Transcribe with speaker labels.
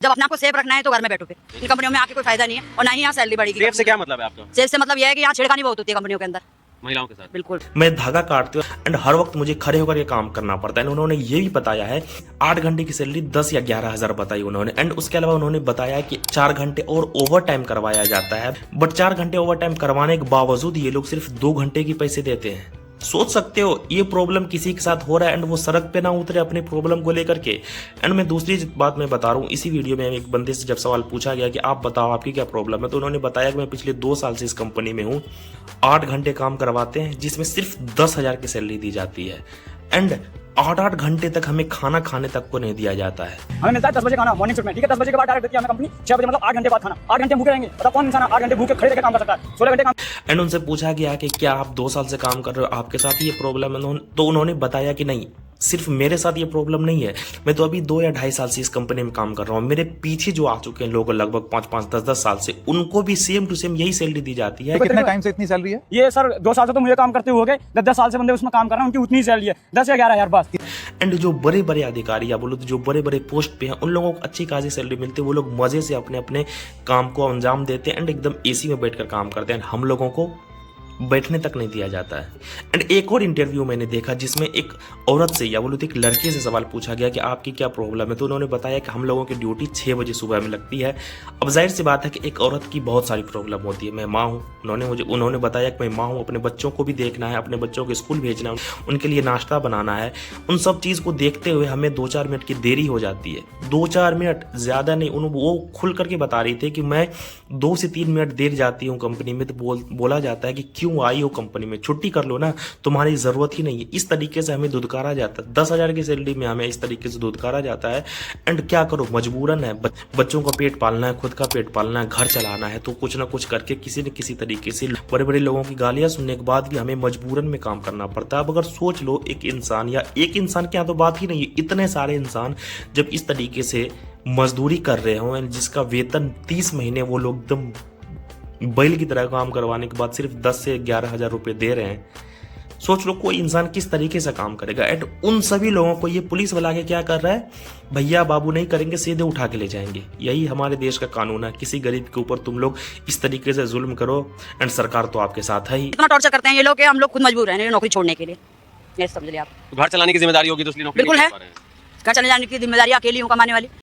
Speaker 1: जब अपने आप को सेफ रखना है तो घर में बैठो। फिर इन कंपनियों में आके कोई फायदा नहीं है और ना ही यहाँ सैलरी बढ़ेगी।
Speaker 2: सेफ से क्या मतलब है आपका?
Speaker 1: सेफ से मतलब यह है कि यहाँ छेड़खानी बहुत होती है कंपनियों के अंदर
Speaker 2: महिलाओं के साथ।
Speaker 1: बिल्कुल।
Speaker 3: मैं धागा काटती हूँ एंड हर वक्त मुझे खड़े होकर ये काम करना पड़ता है। उन्होंने ये भी बताया है 8 घंटे की सैलरी 10 या 11 हज़ार बताई उन्होंने। एंड उसके अलावा उन्होंने बताया कि 4 घंटे और ओवर टाइम करवाया जाता है, बट 4 घंटे ओवर टाइम करवाने के बावजूद ये लोग सिर्फ 2 घंटे की पैसे देते हैं। सोच सकते हो ये प्रॉब्लम किसी के साथ हो रहा है एंड वो सड़क पे ना उतरे अपनी प्रॉब्लम को लेकर के। एंड मैं दूसरी बात मैं बता रहा हूँ, इसी वीडियो में एक बंदे से जब सवाल पूछा गया कि आप बताओ आपकी क्या प्रॉब्लम है, तो उन्होंने बताया कि मैं पिछले 2 साल से इस कंपनी में हूँ, 8 घंटे काम करवाते हैं जिसमें सिर्फ 10,000 की सैलरी दी जाती है एंड 8-8 घंटे तक हमें खाना खाने तक को नहीं दिया जाता है।
Speaker 4: हमें मिलता है 10 बजे खाना मॉर्निंग शिफ्ट में, ठीक है। 10 बजे के बाद डायरेक्ट देती है हमें कंपनी 6 बजे, मतलब 8 घंटे बाद खाना। 8 घंटे भूखे रहेंगे, मतलब कौन इंसान 8 घंटे भूखे खड़े रहकर काम कर सकता है? 16 घंटे काम।
Speaker 3: एंड उनसे पूछा गया कि क्या आप 2 साल से काम कर रहे हो, आपके साथ ये प्रॉब्लम है? तो उन्होंने बताया कि नहीं, सिर्फ मेरे साथ ये प्रॉब्लम नहीं है, मैं तो अभी 2 या 2.5 साल से इस कंपनी में काम कर रहा हूँ। मेरे पीछे जो आ चुके हैं लोग लगभग 5-5, 10-10 साल से, उनको भी सेम टू सेम यही सैलरी दी जाती है।
Speaker 5: कितने टाइम से इतनी सैलरी है?
Speaker 4: ये सर 2 साल से तो मुझे काम करते हुए हो गए, 10-10 साल से बंदे उसमें काम कर रहे हैं, उनकी उतनी सैलरी है 10 या 11 हज़ार बस।
Speaker 3: एंड जो बड़े बड़े अधिकारी या बोलो तो जो बड़े बड़े पोस्ट पे हैं उन लोगों को अच्छी खासी सैलरी मिलती है, वो लोग मजे से अपने अपने काम को अंजाम देते हैं एंड एकदम एसी में बैठकर काम करते हैं। हम लोगों को बैठने तक नहीं दिया जाता है। एंड एक और इंटरव्यू मैंने देखा जिसमें एक औरत से या बोलो तो एक लड़के से सवाल पूछा गया कि आपकी क्या प्रॉब्लम है, तो उन्होंने बताया कि हम लोगों की ड्यूटी 6 बजे सुबह में लगती है। अब जाहिर सी बात है कि एक औरत की बहुत सारी प्रॉब्लम होती है। मैं माँ हूँ, उन्होंने बताया कि मैं माँ हूँ, अपने बच्चों को भी देखना है, अपने बच्चों को स्कूल भेजना है, उनके लिए नाश्ता बनाना है। उन सब चीज़ को देखते हुए हमें 2-4 मिनट की देरी हो जाती है। 2-4 मिनट ज़्यादा नहीं। वो खुल करके बता रही थी कि मैं 2 से 3 मिनट देर जाती हूँ कंपनी में, तो बोला जाता है कि क्यों आई हो कंपनी में, छुट्टी कर लो ना, तुम्हारी जरूरत ही नहीं है। इस तरीके से हमें धुतकारा जाता है। 10,000 की सैलरी में हमें इस तरीके से धुतकारा जाता है। एंड क्या करो, मजबूरन है, बच्चों का पेट पालना है, खुद का पेट पालना है, घर चलाना है, तो कुछ ना कुछ करके किसी न किसी तरीके से बड़े बड़े लोगों की गालियां सुनने के बाद भी हमें मजबूरन में काम करना पड़ता है। अब अगर सोच लो एक इंसान, या एक इंसान की यहाँ तो बात ही नहीं है, इतने सारे इंसान जब इस तरीके से मजदूरी कर रहे हो एंड जिसका वेतन 30 महीने वो लोग एकदम बैल की तरह काम करवाने के बाद सिर्फ 10 से 11 हज़ार रुपये दे रहे हैं, सोच लो कोई इंसान किस तरीके से काम करेगा। एंड उन सभी लोगों को ये पुलिस वाला के क्या कर रहा है, भैया बाबू नहीं करेंगे, सीधे उठा के ले जाएंगे। यही हमारे देश का कानून है। किसी गरीब के ऊपर तुम लोग इस तरीके से जुल्म करो एंड सरकार तो आपके साथ है ही।
Speaker 1: इतना टॉर्चर करते हैं ये लोग कि हम लोग खुद मजबूर हैं नौकरी छोड़ने के लिए। ये समझ लिया आप।
Speaker 2: तो घर चलाने की जिम्मेदारी होगी तो इसलिए नौकरी
Speaker 1: बिल्कुल
Speaker 2: नहीं
Speaker 1: है।
Speaker 2: कर पा रहे हैं।
Speaker 1: घर चले जाने की जिम्मेदारी अकेली हूँ कमाने वाली।